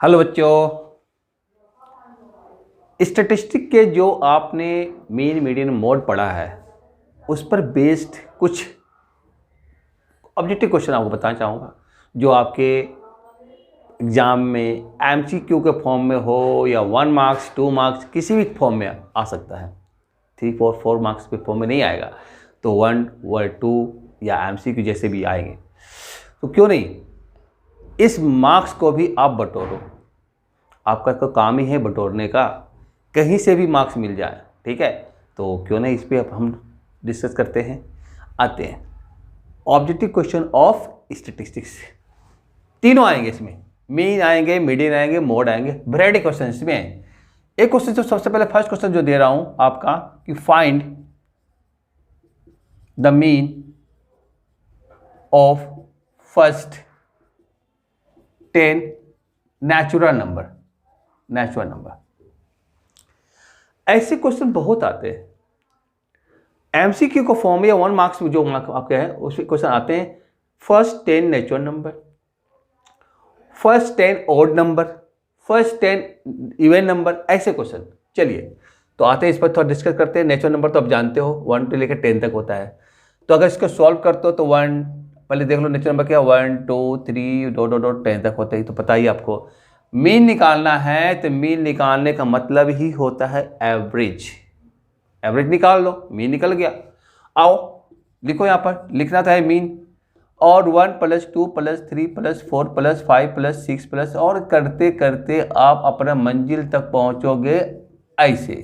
Hello बच्चों, statistic के जो आपने मीन मीडियन मोड पढ़ा है उस पर बेस्ड कुछ ऑब्जेक्टिव क्वेश्चन आपको बताना चाहूँगा जो आपके एग्ज़ाम में एमसीक्यू के फॉर्म में हो या 1 मार्क्स 2 मार्क्स किसी भी फॉर्म में आ सकता है। 3 4 मार्क्स के फॉर्म में नहीं आएगा तो 1 व 2 या एमसीक्यू जैसे भी आएंगे तो क्यों नहीं इस मार्क्स को भी आप बटोरो। आपका तो काम ही है बटोरने का, कहीं से भी मार्क्स मिल जाए, ठीक है। तो क्यों नहीं इस पर अब हम डिस्कस करते हैं। आते हैं ऑब्जेक्टिव क्वेश्चन ऑफ स्टैटिस्टिक्स। तीनों आएंगे इसमें, मीन आएंगे, मीडियन आएंगे, मोड आएंगे, वैरायटी क्वेश्चन इसमें हैं। एक क्वेश्चन जो सबसे पहले फर्स्ट क्वेश्चन जो दे रहा हूं आपका कि find the mean of first 10 natural number. ऐसे क्वेश्चन बहुत आते हैं एमसीक्यू को फॉर्म या 1 मार्क्स में जो आपके हैं उसमें क्वेश्चन आते हैं। First 10 natural number, first 10 odd number, first 10 even number, ऐसे क्वेश्चन। चलिए तो आते हैं इस पर थोड़ा डिस्कस करते हैं। नेचुरल नंबर तो आप जानते हो 1 से लेकर 10 तक होता है। तो अगर इसको सॉल्व करते हो तो 1 पहले देख लो नेचुरल नंबर क्या 1 2 3 10 तक होता है तो पता ही आपको। मीन निकालना है तो मीन निकालने का मतलब ही होता है एवरेज। एवरेज निकाल लो, मीन निकल गया। आओ लिखो, यहाँ पर लिखना था है मीन और 1 + 2 + 3 + 4 + 5 + 6 प्लस और करते करते आप अपना मंजिल तक पहुंचोगे ऐसे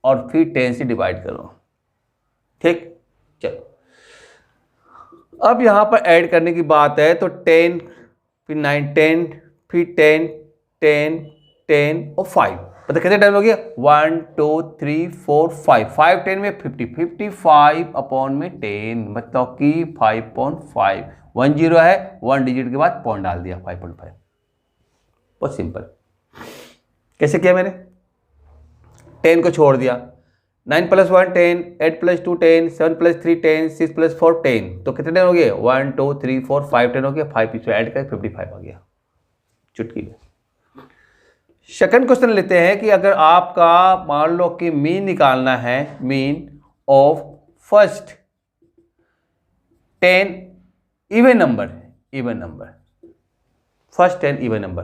और फिर 10 से डिवाइड करो। ठीक, चलो अब यहाँ पर ऐड करने की बात है तो 10 फिर 9 10 फिर 10 10 10 और 5 मतलब कितने टाइम हो गया 1 2 3 4 5 10 में 50 55 अपॉन में 10 मतलब कि 5.5 10 है 1 डिजिट के बाद पॉइंट डाल दिया 5.5। बहुत सिंपल। कैसे किया मैंने 10 को छोड़ दिया 9 + 1 10 8 + 2 10 7 + 3 10 6 + 4 10 तो कितने 10 हो गए 1 2 3 4 5 10 हो गया 5 पीछे ऐड कर 55 आ गया चुटकी में। सेकंड क्वेश्चन लेते हैं कि अगर आपका मान लो कि मीन निकालना है, mean of first 10 even number first 10 even number.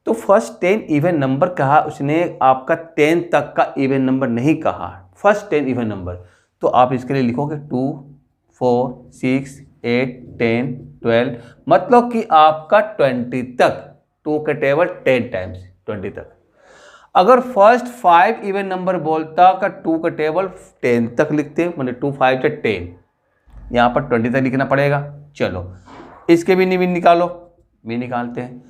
तो फर्स्ट 10 इवन नंबर कहा उसने, आपका 10 तक का इवन नंबर नहीं कहा, फर्स्ट 10 इवन नंबर। तो आप इसके लिए लिखोगे 2 4 6 8 10 12 मतलब कि आपका 20 तक 2 का टेबल 10 टाइम्स 20 तक। अगर फर्स्ट 5 इवन नंबर बोलता का 2 का टेबल 10 तक लिखते मतलब 2 5 10, यहाँ पर 20 तक लिखना पड़ेगा। चलो इसके भी मीन निकालो, मीन निकालते हैं।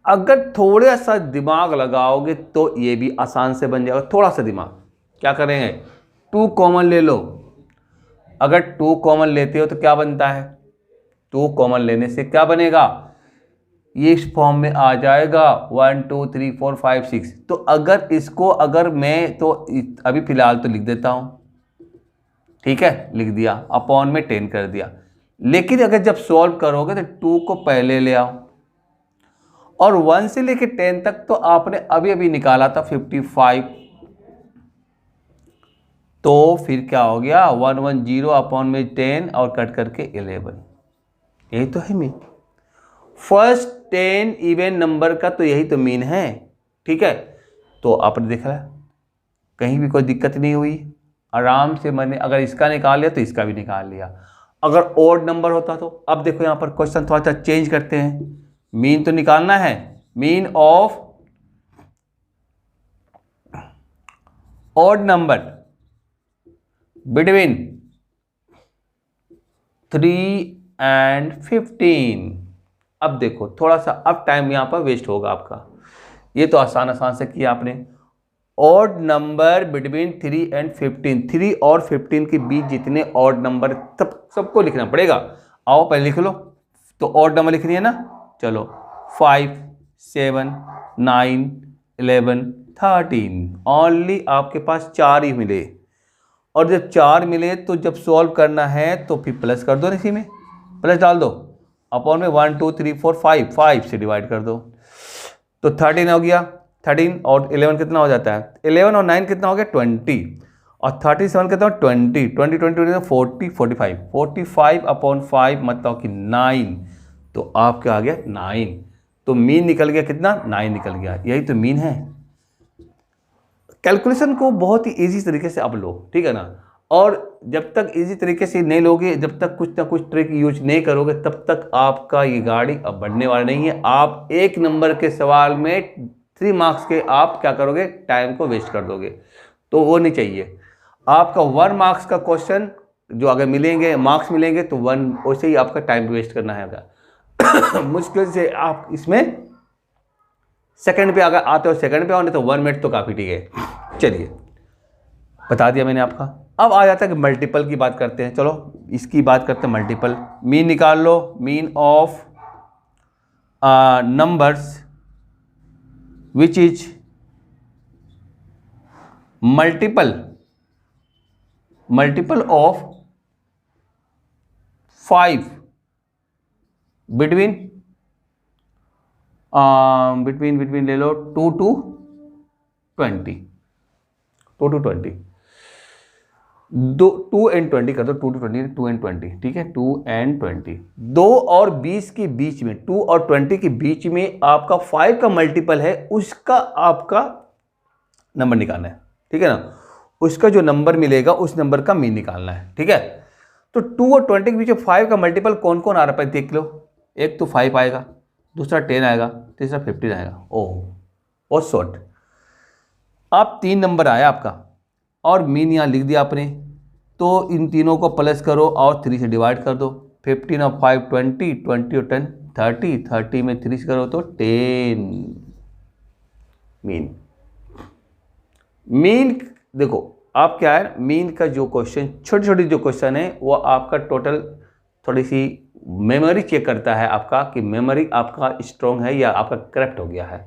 अगर थोड़ा सा दिमाग लगाओगे तो ये भी आसान से बन जाएगा। थोड़ा सा दिमाग क्या करेंगे 2 कॉमन ले लो। अगर 2 कॉमन लेते हो तो क्या बनता है 2 कॉमन लेने से क्या बनेगा ये इस फॉर्म में आ जाएगा 1 2 3 4 5 6। तो अगर इसको अगर मैं तो अभी फिलहाल तो लिख देता हूं, ठीक है लिख दिया अपॉन में 10 कर दिया। लेकिन अगर जब सॉल्व करोगे तो 2 को पहले ले आओ और 1 से लेके 10 तक तो आपने अभी अभी निकाला था 55। तो फिर क्या हो गया 110 अपॉन में 10 और कट करके 11। यही तो है मीन फर्स्ट 10 इवन नंबर का, तो यही तो मीन है, ठीक है। तो आपने देखा कहीं भी कोई दिक्कत नहीं हुई, आराम से मैंने अगर इसका निकाल लिया तो इसका भी निकाल लिया। अगर ऑड नंबर होता तो अब देखो यहाँ पर क्वेश्चन थोड़ा सा चेंज करते हैं। मीन तो निकालना है, mean of odd number between 3 and 15। अब देखो थोड़ा सा अब टाइम यहाँ पर वेस्ट होगा आपका। ये तो आसान से किया आपने। ऑड नंबर बिटवीन 3 and 15, 3 और 15 के बीच जितने ऑड नंबर सबको लिखना पड़ेगा। आओ पहले लिख लो। तो ऑड नंबर लिखनी है ना, चलो 5 7 9 11 13 ओनली आपके पास 4 ही मिले। और जब 4 मिले तो जब सॉल्व करना है तो फिर प्लस कर दो, इसी में प्लस डाल दो अपॉन में 1 2 3 4 5 से डिवाइड कर दो। तो 13 हो गया, 13 और 11 कितना हो जाता है, 11 और 9 कितना हो गया 20, और 37 कितना 20, 20 20 40 45, 45/5 मतलब कि 9, तो आपका आ गया 9। तो मीन निकल गया कितना, 9 निकल गया। यही तो मीन है। कैलकुलेशन को बहुत ही इजी तरीके से आप लो, ठीक है ना। और जब तक इजी तरीके से नहीं लोगे, जब तक कुछ ना कुछ ट्रिक यूज नहीं करोगे, तब तक आपका ये गाड़ी अब बढ़ने वाला नहीं है। आप 1 नंबर के सवाल में 3 मार्क्स के आप क्या करोगे, टाइम को वेस्ट कर दोगे, तो वो नहीं चाहिए। आपका 1 मार्क्स का क्वेश्चन जो अगर मिलेंगे, मार्क्स मिलेंगे, तो 1 वैसे ही आपका टाइम वेस्ट करना है। मुश्किल से आप इसमें सेकंड पे अगर आते हो सेकंड पे आओ, नहीं तो 1 मिनट तो काफ़ी, ठीक है। चलिए, बता दिया मैंने आपका। अब आ जाता है कि मल्टीपल की बात करते हैं। चलो इसकी बात करते हैं, मल्टीपल। मीन निकाल लो, mean of numbers which is multiple of 5 between ले लो 2 to 20, 2 to 20, 2 and 20 कर दो, 2 to 20, 2 and 20, ठीक है, 2 and 20। 2 और 20 के बीच में, 2 और 20 के बीच में आपका 5 का मल्टीपल है, उसका आपका नंबर निकालना है, ठीक है ना। उसका जो नंबर मिलेगा उस नंबर का मीन निकालना है, ठीक है। तो 2 और 20 के बीच में 5 का मल्टीपल कौन कौन आ रहा है देख लो। एक तो 5 आएगा, दूसरा 10 आएगा, तीसरा 15 आएगा। ओह बहुत शॉर्ट। आप 3 नंबर आया आपका और मीन यहाँ लिख दिया आपने, तो इन तीनों को प्लस करो और 3 से डिवाइड कर दो। 15 और 5 20, 20 और 10 30, 30 में 3 से करो तो 10। मीन देखो आप क्या है, मीन का जो क्वेश्चन, छोटी छोटी जो क्वेश्चन है, वो आपका टोटल थोड़ी सी मेमोरी चेक करता है आपका, कि मेमोरी आपका स्ट्रॉन्ग है या आपका करप्ट हो गया है।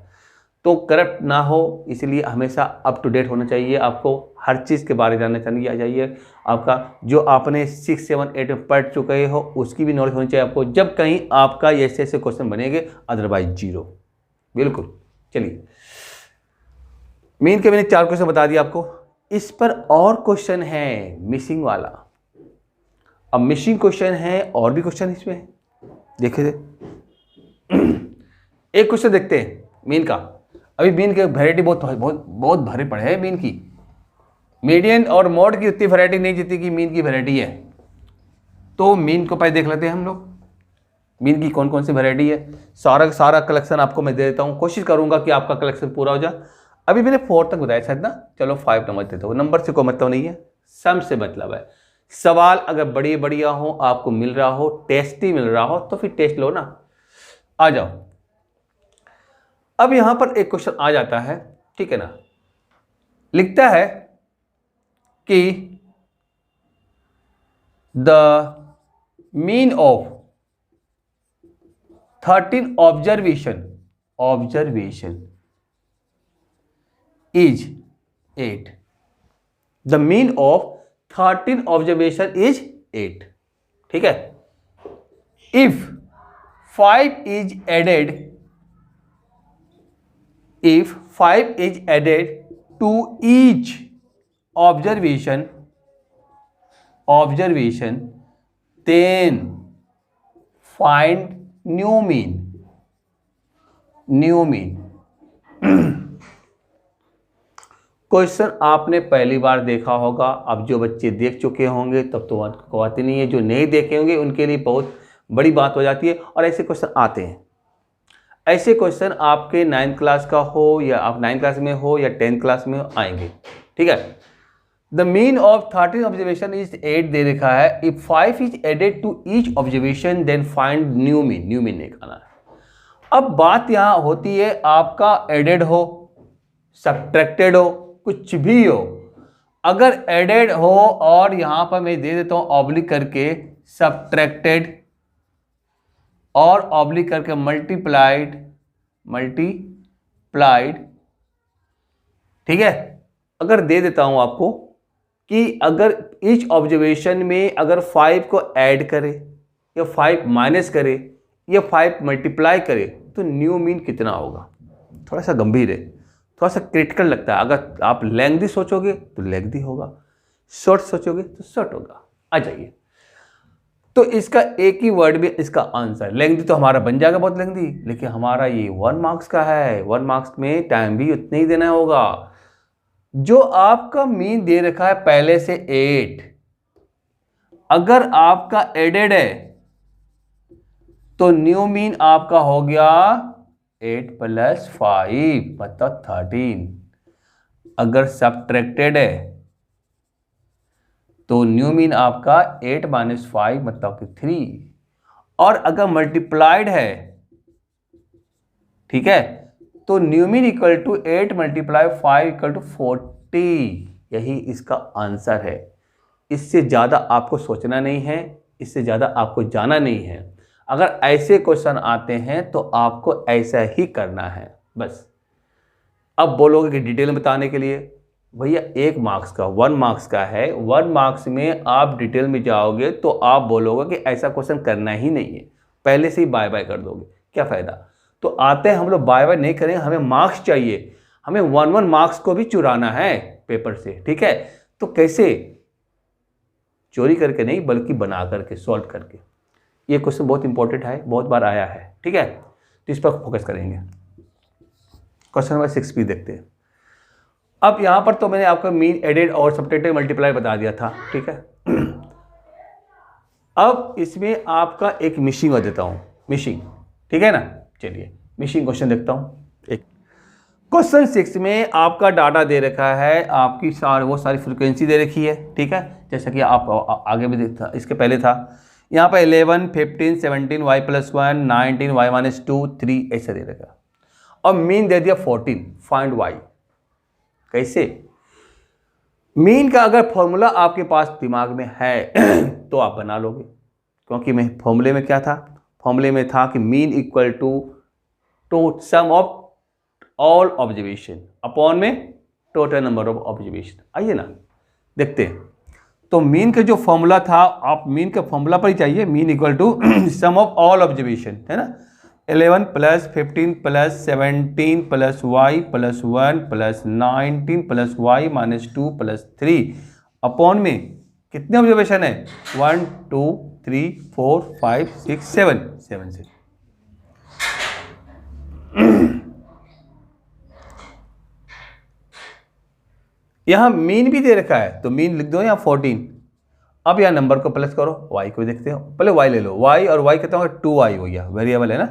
तो करप्ट ना हो, इसलिए हमेशा अप टू डेट होना चाहिए। आपको हर चीज़ के बारे में जानना चाहिए। आपका जो आपने 6 7 8 में पढ़ चुके हो उसकी भी नॉलेज होनी चाहिए आपको, जब कहीं आपका ऐसे ऐसे क्वेश्चन बनेंगे, अदरवाइज 0 बिल्कुल। चलिए, मीन के मैंने 4 क्वेश्चन बता दिया आपको। इस पर और क्वेश्चन है मिसिंग वाला। अब मिसिंग क्वेश्चन है, और भी क्वेश्चन इसमें देखे थे। एक क्वेश्चन देखते हैं मीन का। अभी मीन के वैरायटी बहुत भरे पड़े हैं मीन की। मीडियन और मॉड की उतनी वैरायटी नहीं जितनी की मीन की वैरायटी है। तो मीन को पहले देख लेते हैं हम लोग, मीन की कौन कौन सी वैरायटी है। सारा कलेक्शन आपको मैं दे देता हूँ, कोशिश करूंगा कि आपका कलेक्शन पूरा हो जाए। अभी मैंने 4 तक बताया शायद ना, चलो 5 नंबर देता हूँ। नंबर से कोई मतलब नहीं है, सम से मतलब है। सवाल अगर बढ़िया हो, आपको मिल रहा हो, टेस्टी मिल रहा हो, तो फिर टेस्ट लो ना। आ जाओ। अब यहां पर एक क्वेश्चन आ जाता है, ठीक है ना। लिखता है कि the mean of 13 observation is 8. The mean of 13 observation is 8. ठीक है। If 5 is added to each observation, then find new mean. Question आपने पहली बार देखा होगा। अब जो बच्चे देख चुके होंगे तब तो बात ही नहीं है, जो नहीं देखे होंगे उनके लिए बहुत बड़ी बात हो जाती है। और ऐसे क्वेश्चन आते हैं। ऐसे क्वेश्चन आपके 9th क्लास का हो, या आप 9th क्लास में हो या 10th क्लास में आएंगे, ठीक है। The mean of 13 observation is 8 दे रखा है। If 5 is added to each observation then find new mean निकालना है। अब बात यहाँ होती है, आपका एडेड हो, सब्ट्रैक्टेड हो, कुछ भी हो। अगर एडेड हो और यहां पर मैं दे देता हूं ऑब्लिक करके सब्ट्रैक्टेड, और ऑब्लिक करके मल्टीप्लाइड, ठीक है। अगर दे देता हूं आपको कि अगर ईच ऑब्जर्वेशन में अगर 5 को ऐड करे, या 5 माइनस करे, या 5 मल्टीप्लाई करे, तो न्यू मीन कितना होगा। थोड़ा सा गंभीर है, थोड़ा सा क्रिटिकल लगता है। अगर आप लेंथी सोचोगे तो लेंथी होगा, शॉर्ट सोचोगे तो शॉर्ट होगा। आ जाइए, तो इसका एक ही वर्ड में इसका आंसर, लेंथी तो हमारा बन जाएगा बहुत लेंथी, लेकिन हमारा ये 1 मार्क्स का है। 1 मार्क्स में टाइम भी उतना ही देना होगा। जो आपका मीन दे रखा है पहले से 8, अगर आपका एडेड है तो न्यू मीन आपका हो गया 8 + 5 मतलब 13। अगर सब्ट्रैक्टेड है तो न्यू मीन आपका 8 - 5 मतलब कि 3। और अगर मल्टीप्लाइड है, ठीक है, तो new mean equal to 8 × 5 equal to 40। यही इसका आंसर है। इससे ज़्यादा आपको सोचना नहीं है, इससे ज़्यादा आपको जाना नहीं है। अगर ऐसे क्वेश्चन आते हैं तो आपको ऐसा ही करना है बस। अब बोलोगे कि डिटेल में बताने के लिए, भैया 1 मार्क्स का 1 मार्क्स का है, 1 मार्क्स में आप डिटेल में जाओगे तो आप बोलोगे कि ऐसा क्वेश्चन करना ही नहीं है, पहले से ही बाय बाय कर दोगे, क्या फ़ायदा। तो आते हैं हम लोग बाय बाय नहीं करें, हमें मार्क्स चाहिए, हमें 1 मार्क्स को भी चुराना है पेपर से, ठीक है। तो कैसे, चोरी करके नहीं बल्कि बना करके, सॉल्व करके। ये क्वेश्चन बहुत इंपॉर्टेंट है, बहुत बार आया है, ठीक है, तो इस पर फोकस करेंगे। क्वेश्चन नंबर 6 भी देखते हैं। अब यहां पर तो मैंने आपका मीन, एडेड और सब्ट्रैक्टेड, मल्टीप्लाई बता दिया था, ठीक है। अब इसमें आपका एक मिशिंग कर देता हूं, मिशिंग, ठीक है ना। चलिए मिशिंग क्वेश्चन देखता हूं। एक क्वेश्चन 6 में आपका डाटा दे रखा है, आपकी वो सारी फ्रीक्वेंसी दे रखी है, ठीक है, जैसा कि आप आगे भी देखा, इसके पहले था यहाँ पर 11, 15, 17, y + 1, 19, y - 2, 3 ऐसा दे रखा। और मीन दे दिया 14, फाइंड y। कैसे, मीन का अगर फॉर्मूला आपके पास दिमाग में है तो आप बना लोगे, क्योंकि मैं फॉर्मूले में क्या था, फॉर्मूले में था कि mean equal to sum of all observation upon में टोटल नंबर ऑफ ऑब्जर्वेशन। आइए ना देखते हैं। तो मीन का जो फॉर्मूला था, आप मीन का फॉर्मूला पर ही चाहिए, mean equal to sum of all observation, है ना। 11 + 15 + 17 + y + 1 + 19 + y - 2 + 3 अपॉन में कितने ऑब्जर्वेशन है, 1 2 3 4 5 6 7 7 से। यहां मीन भी दे रखा है तो मीन लिख दो यहाँ 14। अब यहाँ नंबर को प्लस करो, y को देखते हो, पहले y ले लो, y और y कितना होगा 2y हो गया, वेरिएबल है ना।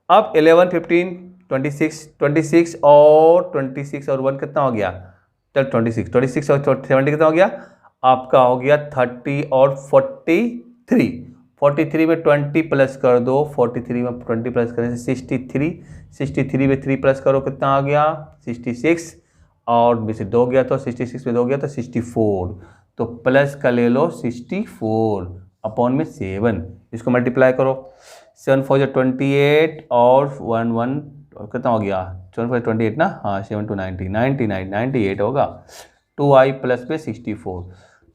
अब 11 15 26 और 26 और 1 कितना हो गया, 26 और 70 कितना हो गया, आपका हो गया 30 और 43। 43 में 20 प्लस कर दो, 43 में 20 प्लस करने से 63 में 3 प्लस करो, कितना आ गया 66, और में से 2 गया तो 66 में 2 गया तो 64, तो प्लस का ले लो 64 अपॉन में 7, इसको मल्टीप्लाई करो, 7 4 28 और 1 1 कितना हो गया, 7 4 28 ना, हाँ 7 2 90 99 98 होगा। 2i प्लस में 64,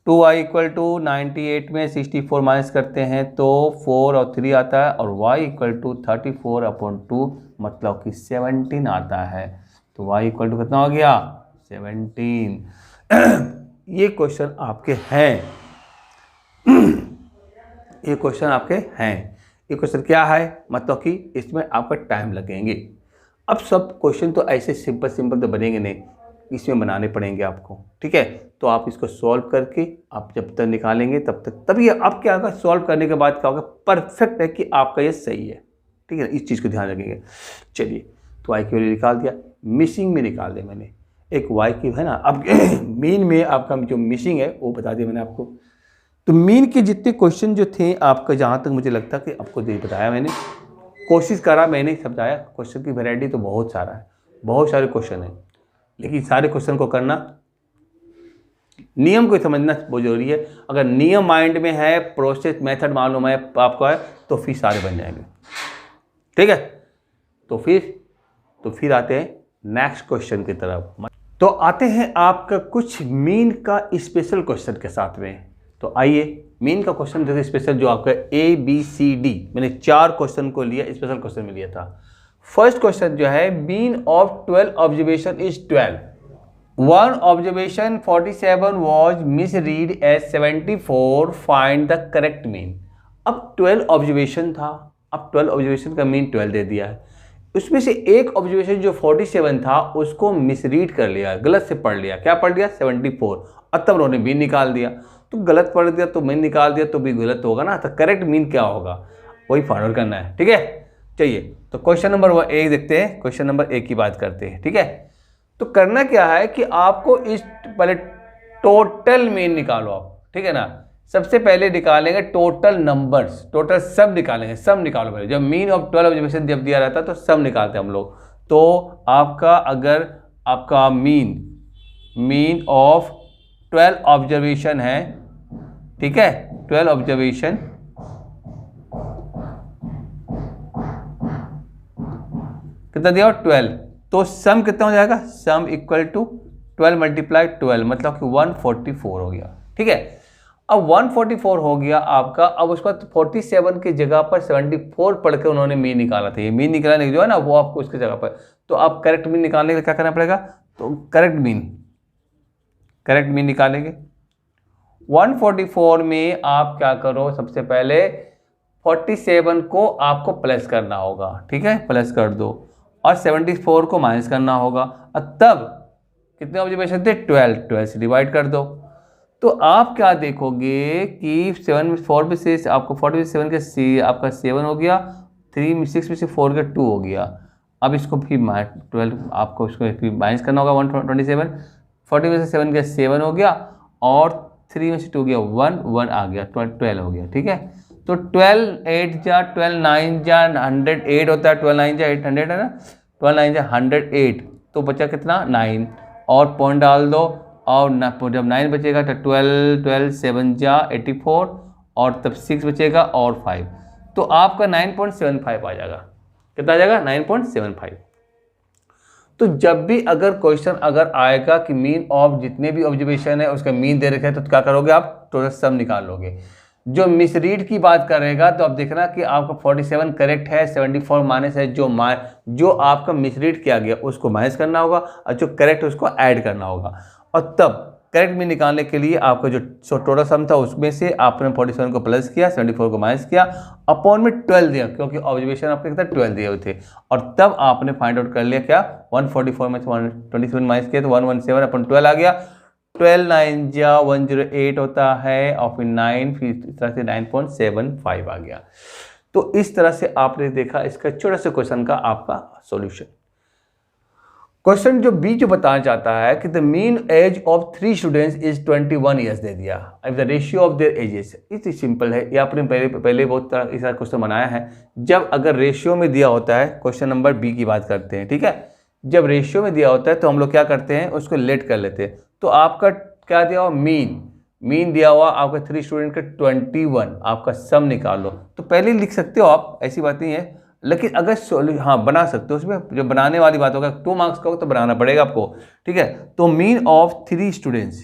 2i इक्वल टू 98 में 64 माइनस करते हैं तो 4 और 3 आता है, और y इक्वल टू 34/2 मतलब कि 17 आता है। तो y इक्वल टू कितना हो गया 17। ये क्वेश्चन आपके हैं, ये क्वेश्चन आपके हैं। ये क्वेश्चन क्या है, मतलब कि इसमें आपका टाइम लगेंगे। अब सब क्वेश्चन तो ऐसे सिंपल तो बनेंगे नहीं, इसमें बनाने पड़ेंगे आपको, ठीक है। तो आप इसको सॉल्व करके आप जब तक निकालेंगे तब तक, तभी आप क्या होगा, सॉल्व करने के बाद क्या होगा, परफेक्ट है कि आपका ये सही है, ठीक है। इस चीज़ को ध्यान रखेंगे। चलिए, तो वाई की वैल्यू निकाल दिया, मिसिंग में निकाल दिया मैंने एक वाई की, है ना। अब मीन में आपका जो मिसिंग है वो बता दिया मैंने आपको। तो मीन के जितने क्वेश्चन जो थे आपका, जहाँ तक मुझे लगता कि आपको बताया मैंने, कोशिश करा मैंने समझाया। क्वेश्चन की वैरायटी तो बहुत सारा है, बहुत सारे क्वेश्चन हैं, लेकिन सारे क्वेश्चन को करना, नियम को समझना बहुत जरूरी है। अगर नियम माइंड में है, प्रोसेस मेथड मालूम है आपको है, तो फिर सारे बन जाएंगे, ठीक है। तो फिर आते हैं नेक्स्ट क्वेश्चन की तरफ। तो आते हैं आपका कुछ मीन का स्पेशल क्वेश्चन के साथ में। तो आइए, मीन का क्वेश्चन जैसे स्पेशल जो आपका ABCD, मैंने 4 क्वेश्चन को लिया, स्पेशल क्वेश्चन में लिया था। फर्स्ट क्वेश्चन जो है, mean of 12 observation is 12. One observation 47 was misread as 74. Find the correct mean. अब 12 ऑब्जर्वेशन था, अब 12 ऑब्जर्वेशन का मीन 12 दे दिया है. उसमें से एक ऑब्जर्वेशन जो 47 था उसको मिसरीड कर लिया, गलत से पढ़ लिया. क्या पढ़ लिया? 74. और तब उन्होंने मीन निकाल दिया. तो गलत पढ़ दिया तो मीन निकाल दिया तो भी गलत होगा ना. तो करेक्ट मीन क्या होगा वही फाइंड आउट करना है. ठीक है, चलिए तो क्वेश्चन नंबर 1 देखते हैं. क्वेश्चन नंबर 1 की बात करते हैं. ठीक है, तो करना क्या है कि आपको इस पहले टोटल मीन निकालो आप. ठीक है ना, सबसे पहले निकालेंगे टोटल नंबर्स, टोटल सब निकालेंगे, सब निकालो पहले. जब मीन ऑफ 12 ऑब्जर्वेशन जब दिया रहता है तो सब निकालते हैं हम लोग. तो आपका अगर आपका मीन ऑफ 12 ऑब्जर्वेशन है, ठीक है, 12 ऑब्जर्वेशन कितना दिया? 12. तो सम कितना हो जाएगा? सम इक्वल टू 12 मल्टीप्लाई 12 मतलब कि 144 हो गया. ठीक है, अब 144 हो गया आपका. अब उसके बाद 47 की जगह पर 74 पढ़ के उन्होंने मीन निकाला था. ये मीन निकालने जो है ना वो आपको उसकी जगह पर, तो आप करेक्ट मीन निकालने का क्या करना पड़ेगा? तो करेक्ट मीन निकालेंगे. 144 में आप क्या करो, सबसे पहले 47 को आपको प्लस करना होगा. ठीक है, प्लस कर दो और 74 को माइनस करना होगा. और तब कितने ऑब्जर्वेशन थे? 12 से डिवाइड कर दो. तो आप क्या देखोगे कि 4 में से आपको 47 के सी आपका 7 हो गया, 3 में 6 में से 4 का 2 हो गया. अब इसको फिर 12 आपको इसको फिर माइनस करना होगा. 127 40 में से 7 का 7 हो गया और 3 में से 2 गया 1 आ गया, 12 हो गया. ठीक है, तो 12 8 जा 12 9 जा 108 होता है. 12 9 जा 800 है ना, 12 9 जा 108. तो बचा कितना? 9 और पॉइंट डाल दो. और जब 9 बचेगा तो 12 7 जा 84 और तब 6 बचेगा और 5. तो आपका 9.75 आ जाएगा. कितना आ जाएगा? 9.75. तो जब भी अगर क्वेश्चन अगर आएगा कि मीन ऑफ जितने भी ऑब्जर्वेशन है उसका मीन दे रखा है, तो क्या करोगे आप? टोटल सम निकाल लोगे. जो मिसरीड की बात करेगा तो अब देखना कि आपका 47 करेक्ट है, 74 माइनस है. जो आपका मिसरीड किया गया उसको माइनस करना होगा और जो करेक्ट है उसको ऐड करना होगा. और तब करेक्ट मीन निकालने के लिए आपका जो टोटल सम था उसमें से आपने 47 को प्लस किया, 74 को माइनस किया, अपॉन में 12 दिया क्योंकि ऑब्जर्वेशन आपके कितना 12 दिए हुए थे. और तब आपने फाइंड आउट कर लिया क्या? 144 में से 127 माइनस किया तो 117 अपॉन 12 आ गया. 12 9 जा 108 होता है और फिर 9 फिर इस तरह से 9.75 आ गया. तो इस तरह से आपने देखा इसका छोटा सा क्वेश्चन का आपका सॉल्यूशन. क्वेश्चन जो बी जो बताना चाहता है कि the mean age of 3 students is 21 years दे दिया. अब the ratio of their ages, इतनी सिंपल है. ये आपने पहले बहुत तरह इस क्वेश्चन बनाया है. जब अगर रेशियो में दिया होता है, क्वेश्चन नंबर बी की बात करते हैं. ठीक है, जब रेशियो में दिया होता है तो हम लोग क्या करते हैं? उसको लेट कर लेते हैं. तो आपका क्या दिया हुआ? मीन दिया हुआ आपका 3 स्टूडेंट का 21. आपका सम निकाल लो. तो पहले लिख सकते हो आप, ऐसी बात नहीं है. लेकिन अगर हाँ बना सकते हो, उसमें जो बनाने वाली बात होगा 2 मार्क्स का हो तो बनाना पड़ेगा आपको. ठीक है, तो मीन ऑफ 3 स्टूडेंट्स,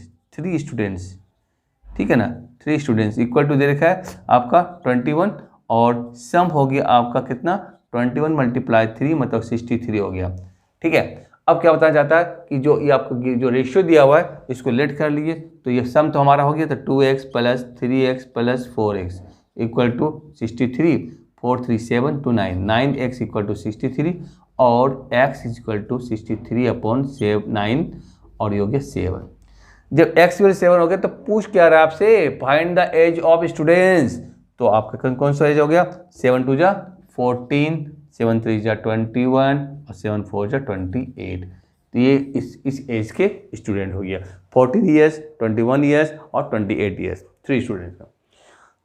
ठीक है ना, 3 स्टूडेंट्स इक्वल टू दे रखा है आपका 21 और सम हो गया आपका कितना? 21 मल्टीप्लाई 3 मतलब 63 हो गया. ठीक है, अब क्या बताना चाहता है कि जो ये आपको जो रेशियो दिया हुआ है इसको लेट कर लीजिए. तो ये सम तो हमारा हो गया. तो 2x plus 3x plus 4x equal to 63. 4 3 7 to 9, 9x equal to 63 और x इक्वल टू 63 अपॉन 9 और ये हो गया 7. जब x इक्वल 7 हो गया तो पूछ क्या रहा है आपसे? Find the age of students. तो आपका कौन सा एज हो गया? 7 2 जा 14, 7 3 जा 21 और 7 4 जा 28. तो ये इस एज के स्टूडेंट हो गया. 14 ईयर्स, 21 ईयर्स और 28 ईयर्स, 3 स्टूडेंट्स का.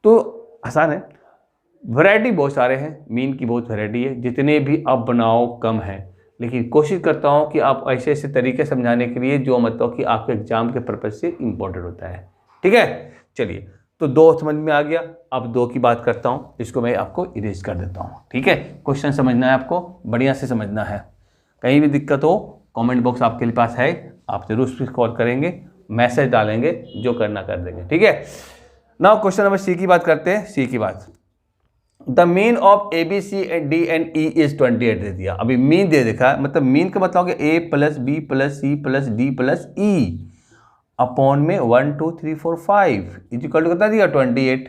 तो आसान है. वैरायटी बहुत सारे हैं, मीन की बहुत वैरायटी है. जितने भी आप बनाओ कम है, लेकिन कोशिश करता हूँ कि आप ऐसे ऐसे तरीके समझाने के लिए जो मतलब कि आपके एग्जाम के पर्पज से इम्पोर्टेंट होता है. ठीक है, चलिए तो 2 समझ में आ गया. अब 2 की बात करता हूँ, इसको मैं आपको इरेज कर देता हूँ. ठीक है, क्वेश्चन समझना है आपको, बढ़िया से समझना है. कहीं भी दिक्कत हो कमेंट बॉक्स आपके लिए पास है, आप जरूर उसको कॉल करेंगे, मैसेज डालेंगे, जो करना कर देंगे. ठीक है, नाउ क्वेश्चन नंबर सी की बात करते हैं. सी की बात, the mean of A B C and D and E is 28 दे दिया। अभी मीन दे देखा है, मतलब मीन का मतलब हो गया A plus B plus C plus D plus E upon में 1 2 3 4 5 इक्वल टू कितना दिया 28।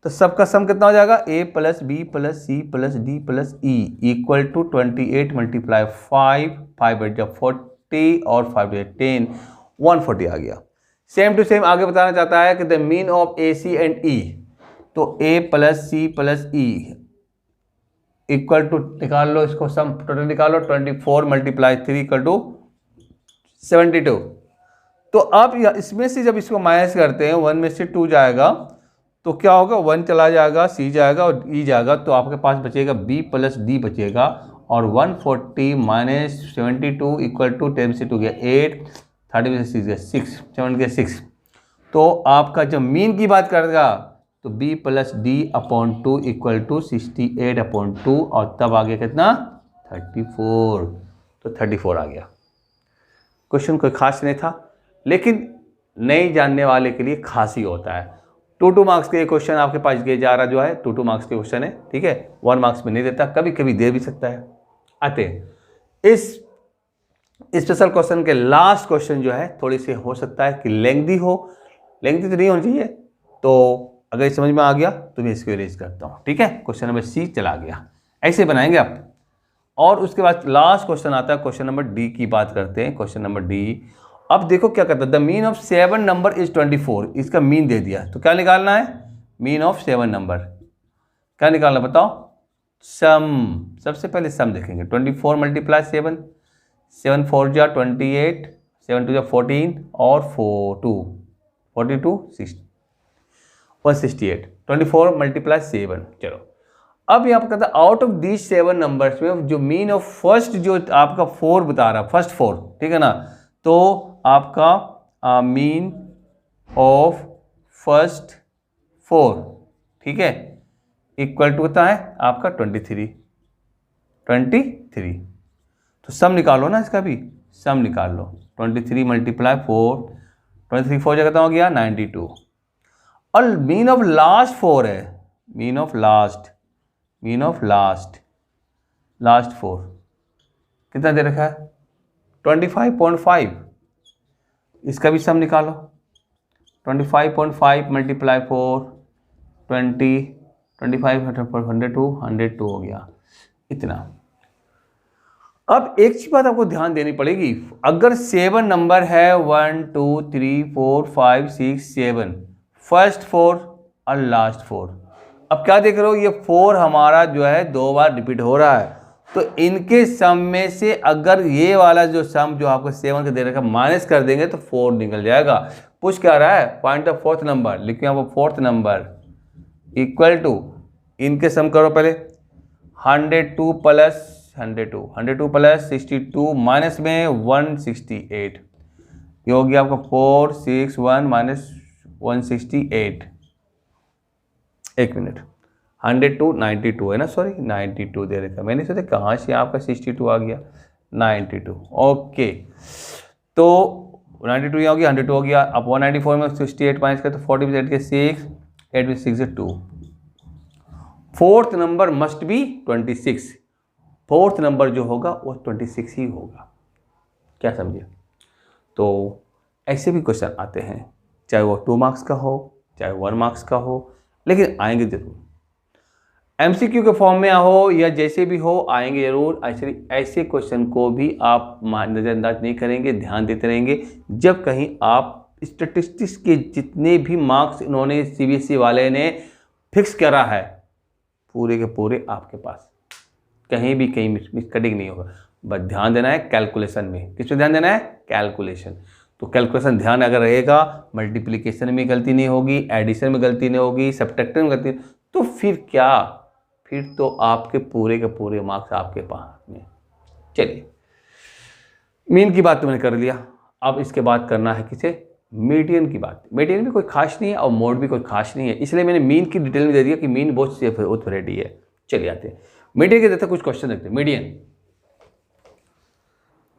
तो सबका सम कितना हो जाएगा A plus B plus C plus D plus E equal to 28 multiply 5 8 जब 40 और 5 10 140 आ गया। सेम टू सेम आगे बताना चाहता है कि the mean of A C and E, तो A plus C plus E equal to निकाल लो, इसको सम टोटल निकालो 24 मल्टीप्लाई 3 इक्वल टू 72। तो आप इसमें से जब इसको माइनस करते हैं 1 में से 2 जाएगा तो क्या होगा 1 चला जाएगा, सी जाएगा और ई जाएगा, तो आपके पास बचेगा बी प्लस डी बचेगा और 140 माइनस 72 इक्वल टू 10 से 2 गया 8 30 में से 6 गया 6 7 गया 6। तो आपका जब मीन की बात करेगा तो b plus D upon 2 equal to 68 upon 2 और तब आ गया कितना 34। तो 34 आ गया। क्वेश्चन कोई खास नहीं था, लेकिन नहीं जानने वाले के लिए खास ही होता है। 2 मार्क्स के क्वेश्चन आपके पास ये जा रहा जो है 2 मार्क्स के क्वेश्चन है, ठीक है, 1 मार्क्स में नहीं देता, कभी कभी दे भी सकता है। आते इस स्पेशल क्वेश्चन के लास्ट क्वेश्चन जो है थोड़ी सी हो सकता है कि लेंथी हो, लेंथी तो नहीं होनी चाहिए, तो अगर समझ में आ गया तो मैं इसको इरेज करता हूँ, ठीक है। क्वेश्चन नंबर सी चला गया, ऐसे बनाएंगे आप। और उसके बाद लास्ट क्वेश्चन आता है क्वेश्चन नंबर डी की बात करते हैं। क्वेश्चन नंबर डी, अब देखो क्या करता है, the mean of 7 number is 24, इसका मीन दे दिया, तो क्या निकालना है मीन ऑफ 7 नंबर, क्या निकालना बताओ, सम। सबसे पहले सम देखेंगे 24 मल्टीप्लाई 7 7 4 जा 28 7 2 जा 14 और 4 2 42 60 168 24 मल्टीप्लाई 7। चलो अब यहाँ पर कहता है आउट ऑफ दीज 7 नंबर्स में जो मीन ऑफ फर्स्ट जो आपका 4 बता रहा है, फर्स्ट 4, ठीक है ना, तो आपका मीन ऑफ फर्स्ट 4, ठीक है, इक्वल टू कितना है आपका 23। तो सम निकालो ना, इसका भी सम निकाल लो। 23 मल्टीप्लाई 4 23 4 जगह कितना हो गया 92। और मीन ऑफ लास्ट 4 है, मीन ऑफ लास्ट 4 कितना दे रखा है 25.5, इसका भी सम निकालो। 25.5 मल्टीप्लाई 4 20 25 102 हो गया इतना। अब एक चीज बात आपको ध्यान देनी पड़ेगी, अगर 7 नंबर है 1 2 3 4 5 6 7, फर्स्ट 4 और लास्ट 4, अब क्या देख रहे हो ये 4 हमारा जो है 2 बार रिपीट हो रहा है, तो इनके सम में से अगर ये वाला जो सम जो आपको 7 का दे रखा माइनस कर देंगे तो 4 निकल जाएगा। पूछ क्या रहा है पॉइंट ऑफ 4th नंबर, लिखिए यहाँ पर 4th नंबर इक्वल टू, इनके सम करो पहले 102 प्लस 102 प्लस 62 माइनस में 168, ये हो गया आपका 461 माइनस 168। एक मिनट 102 92 है ना, सॉरी 92 दे रखा, मैंने सोचा कहाँ से आपका 62 आ गया 92। ओके तो 92 यहाँ हो गया 102 हो गया। अब 194 में 68 माइनस कर तो 40 में 8 के 6 8 में 6 से 2, 4th number must be 26, 4th number जो होगा वो 26 ही होगा, क्या समझे। तो ऐसे भी क्वेश्चन आते हैं, चाहे वो 2 मार्क्स का हो चाहे 1 मार्क्स का हो, लेकिन आएंगे जरूर। एमसीक्यू के फॉर्म में हो या जैसे भी हो आएंगे जरूर। ऐसे क्वेश्चन को भी आप नज़रअंदाज नहीं करेंगे, ध्यान देते रहेंगे। जब कहीं आप स्टैटिस्टिक्स के जितने भी मार्क्स इन्होंने सीबीएसई वाले ने फिक्स करा है पूरे के पूरे आपके पास, कहीं भी कहीं मिस कटिंग नहीं होगा। बस ध्यान देना है कैलकुलेशन में, किस में ध्यान देना है कैलकुलेशन। तो कैलकुलेशन ध्यान अगर रहेगा, मल्टीप्लिकेशन में गलती नहीं होगी, एडिशन में गलती नहीं होगी, सब्ट्रैक्शन में गलती, तो फिर क्या, फिर तो आपके पूरे के पूरे मार्क्स आपके पास में। चलिए मीन की बात तो मैंने कर लिया, अब इसके बाद करना है किसे, मीडियन की बात। मीडियन भी कोई खास नहीं है और मोड भी कोई खास नहीं है, इसलिए मैंने मीन की डिटेल में दे दिया कि मीन बहुत वैरायटी है। चलिए आते हैं मीडियन के, देते कुछ क्वेश्चन देखते हैं।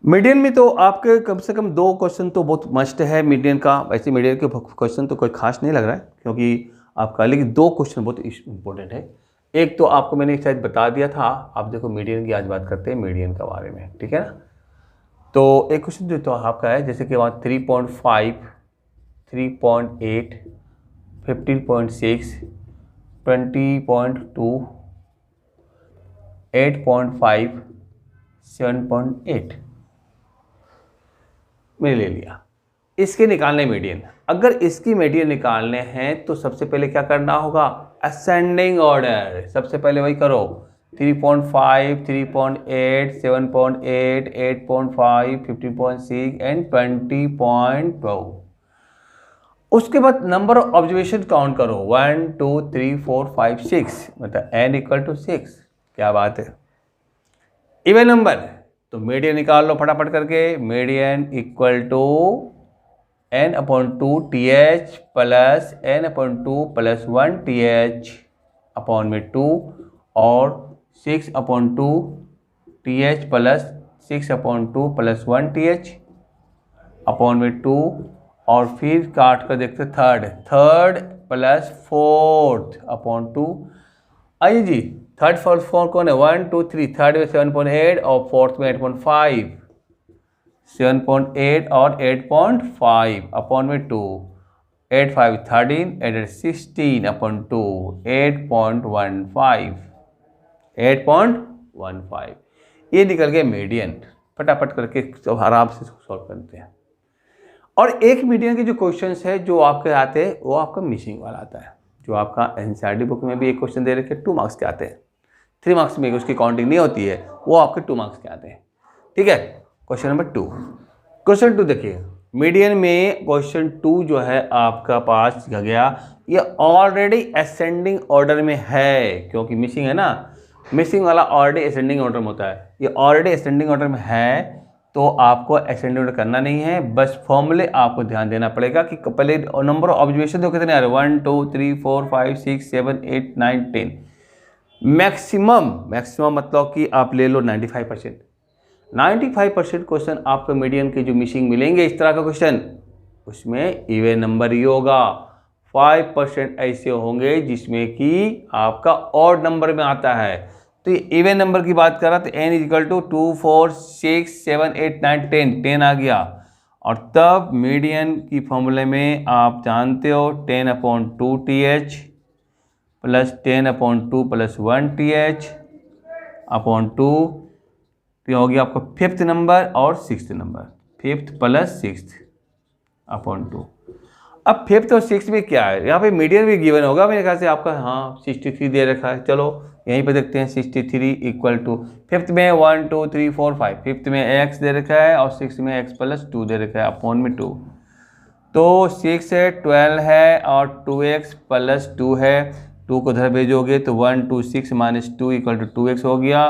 मीडियन में तो आपके कम से कम 2 क्वेश्चन तो बहुत मस्ट है मीडियन का। वैसे मीडियन के क्वेश्चन तो कोई खास नहीं लग रहा है क्योंकि आपका, लेकिन 2 क्वेश्चन बहुत इंपॉर्टेंट है। एक तो आपको मैंने शायद बता दिया था। आप देखो मीडियन की आज बात करते हैं, मीडियन के बारे में, ठीक है ना। तो एक क्वेश्चन जो तो आपका है, जैसे कि वहाँ 3.5, 3.8, 15.6, 20.2, 8.5, 7.8 मैंने ले लिया। इसके निकालने मीडियन, अगर इसकी मीडियन निकालने हैं तो सबसे पहले क्या करना होगा, असेंडिंग ऑर्डर। सबसे पहले वही करो, 3.5, 3.8, 7.8, 8.5, 15.6 एंड 20.2। उसके बाद नंबर ऑफ ऑब्जर्वेशन काउंट करो, 1 2 3 4 5 6, मतलब n इक्वल टू 6। क्या बात है, इवन नंबर, तो मीडियन निकाल लो फटाफट करके। Median equal to n/2 TH plus n/2 plus 1 TH upon में 2, और 6/2 TH plus 6/2 plus 1 TH upon में 2, और फिर काट कर देखते थर्ड प्लस फोर्थ अपॉन 2। आइए जी, थर्ड फोर्थ कौन है, 1 2 3, थर्ड में 7.8 और फोर्थ में 8.5, 7.8 और 8.5 अपॉन में 2, 8 5 13, 8 16 अपॉन 2, 8.15, 8.15। ये निकल गया मीडियन। फटाफट करके आराम से सॉल्व करते हैं। और एक मीडियन के जो क्वेश्चंस है जो आपके आते हैं वो आपका मिसिंग वाला आता है, जो आपका एनसीईआरटी बुक में भी एक क्वेश्चन दे रखे 2 मार्क्स के आते हैं, 3 मार्क्स में उसकी काउंटिंग नहीं होती है, वो आपके 2 मार्क्स के आते हैं, ठीक है। क्वेश्चन नंबर 2, क्वेश्चन 2 देखिए, मीडियन में क्वेश्चन 2 जो है आपका पास गया, ये ऑलरेडी असेंडिंग ऑर्डर में है, क्योंकि मिसिंग है ना, मिसिंग वाला ऑलरेडी असेंडिंग ऑर्डर में होता है, ये ऑलरेडी असेंडिंग ऑर्डर में है, तो आपको असेंडिंग ऑर्डर करना नहीं है, बस फॉर्मूले आपको ध्यान देना पड़ेगा कि पहले नंबर ऑफ ऑब्जर्वेशन तो कितने आ रहे हैं, 1 2 3 4 5 6 7 8 9 10, मैक्सिमम मतलब कि आप ले लो 95%। 95% क्वेश्चन आपको मीडियन के जो मिसिंग मिलेंगे इस तरह का क्वेश्चन, उसमें इवन नंबर ही होगा। 5% ऐसे होंगे जिसमें कि आपका ऑड नंबर में आता है। तो इवन नंबर की बात कर रहा तो n इक्वल टू 2 4 6 7 8 9 10, 10 आ गया। और तब मीडियन की फॉर्मूले में आप जानते हो 10/2 TH plus 10/2 plus 1 TH upon 2, तो हो गया आपका 5th नंबर और 6th number, 5th plus 6th upon 2। अब 5th और 6th में क्या है, यहाँ पे मीडियन भी गिवन होगा मेरे ख्याल से आपका, हाँ 63 दे रखा है, चलो यहीं पे देखते हैं। 63 इक्वल टू 5th में 1 2 3 4 5, 5th में x दे रखा है और 6th में x प्लस 2 दे रखा है अपॉन में 2, तो 6 है 12 है और 2x प्लस 2 है, 2 को उधर भेजोगे तो 1 2 6 माइनस 2 इक्वल टू 2x हो गया,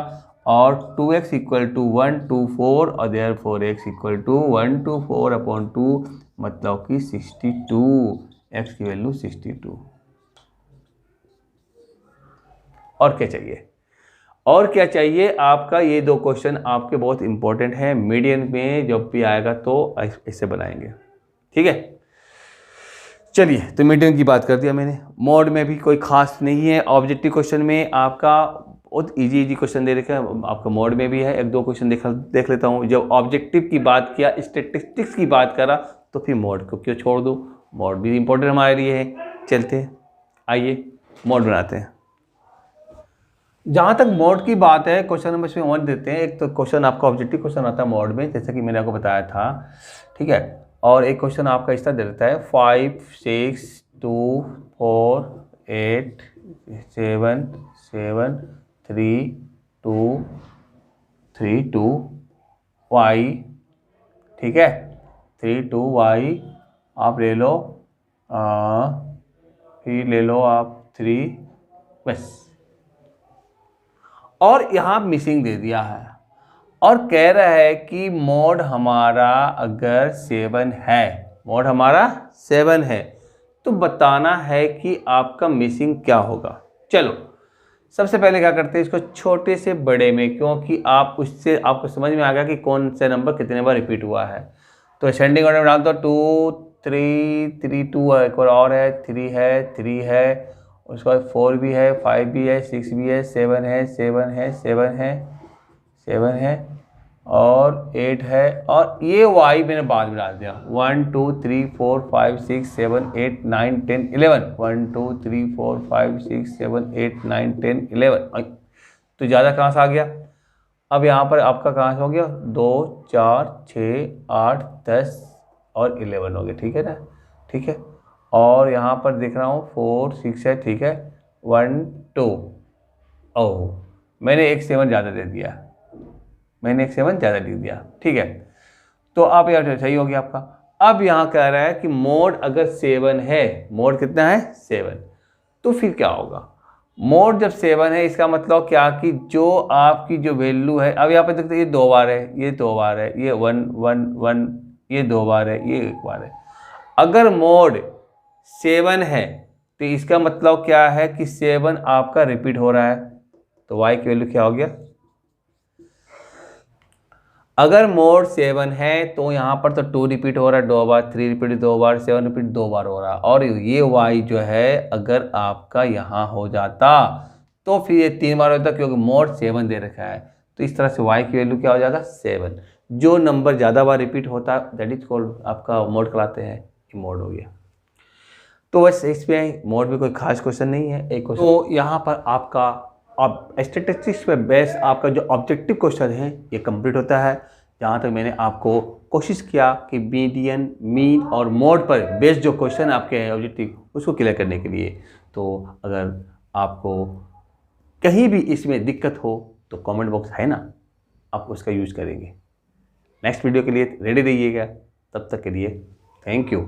और 2x इक्वल टू 1 2 4 और therefore x equal to 1 2 4 upon 2, मतलब कि 62, x की वैल्यू 62। और क्या चाहिए, और क्या चाहिए आपका, ये 2 क्वेश्चन आपके बहुत इंपॉर्टेंट हैं, मीडियन में जब भी आएगा तो ऐसे बनाएंगे, ठीक है। चलिए, तो मीडियन की बात कर दिया मैंने। मोड में भी कोई खास नहीं है, ऑब्जेक्टिव क्वेश्चन में आपका बहुत इजी क्वेश्चन दे रखा है, आपका मोड में भी है, 1-2 क्वेश्चन देख लेता हूँ। जब ऑब्जेक्टिव की बात किया, स्टैटिस्टिक्स की बात करा, तो फिर मोड को क्यों छोड़ दूँ, मोड भी इंपॉर्टेंट हमारे लिए है। चलते हैं, आइए मोड बनाते हैं। जहाँ तक मोड की बात है, क्वेश्चन नंबर इसमें 1 देते हैं। एक तो क्वेश्चन आपका ऑब्जेक्टिव क्वेश्चन आता है मोड में, जैसे कि मैंने आपको बताया था, ठीक है। और एक क्वेश्चन आपका इस तरह दे देता है 5 6 2 4 8 7 7 3 2 3 2 y, ठीक है, 3 2 y आप ले लो, फिर ले लो आप 3, बस। और यहाँ मिसिंग दे दिया है और कह रहा है कि मोड हमारा अगर 7 है, मोड हमारा 7 है, तो बताना है कि आपका मिसिंग क्या होगा। चलो सबसे पहले क्या करते हैं, इसको छोटे से बड़े में, क्योंकि आप उससे आपको समझ में आ गया कि कौन सा नंबर कितने बार रिपीट हुआ है। तो असेंडिंग ऑर्डर में डाल दो, 2 3 3 2 एक और है, 3 है 3 है उसके बाद 4 भी है, 5 भी है, 6 भी है, 7 है, 7 है, 7 है, 7 है और 8 है, और ये y मैंने बाद में डाल दिया। 1 2 3 4 5 6 7 8 9 10 11, 1 2 3 4 5 6 7 8 9 10 11। तो ज़्यादा कहाँ से आ गया? अब यहाँ पर आपका कहाँ से हो गया? 2 4 6 8 10 और 11 हो गया, ठीक है ना? ठीक है, और यहाँ पर देख रहा हूँ 4 6 है, ठीक है, 1 2, ओह मैंने एक 7 ज़्यादा दे दिया, मैंने एक 7 ज़्यादा दे दिया, ठीक है। तो आप यार सही हो गया आपका। अब यहाँ कह रहा है कि मोड अगर 7 है, मोड कितना है? 7, तो फिर क्या होगा? मोड जब 7 है इसका मतलब क्या कि जो आपकी जो वैल्यू है, अब यहाँ पे देखते हैं ये 2 बार है, ये 2 बार है, ये 1 1 1, ये 2 बार है, ये 1 बार है। अगर मोड 7 है तो इसका मतलब क्या है कि 7 आपका रिपीट हो रहा है, तो y की वैल्यू क्या हो गया? अगर मोड 7 है तो यहाँ पर तो 2 रिपीट हो रहा है 2 बार, 3 रिपीट 2 बार, 7 रिपीट 2 बार हो रहा है, और ये y जो है अगर आपका यहाँ हो जाता तो फिर ये 3 बार होता, क्योंकि मोड 7 दे रखा है। तो इस तरह से y की वैल्यू क्या हो जाएगा? 7। जो नंबर ज़्यादा बार रिपीट होता है दैट इज कॉल्ड आपका मोड कहलाते हैं, ये मोड हो गया। तो बस इसमें मोड में कोई खास क्वेश्चन नहीं है, एक क्वेश्चन। तो यहाँ पर आपका अब स्टैटिस्टिक्स पे बेस आपका जो ऑब्जेक्टिव क्वेश्चन है ये कंप्लीट होता है। जहाँ तक मैंने आपको कोशिश किया कि मीडियन, मीन और मोड पर बेस्ड जो क्वेश्चन आपके हैं ऑब्जेक्टिव, उसको क्लियर करने के लिए। तो अगर आपको कहीं भी इसमें दिक्कत हो तो कमेंट बॉक्स है ना, आप उसका यूज़ करेंगे। नेक्स्ट वीडियो के लिए रेडी रहिएगा, तब तक के लिए थैंक यू।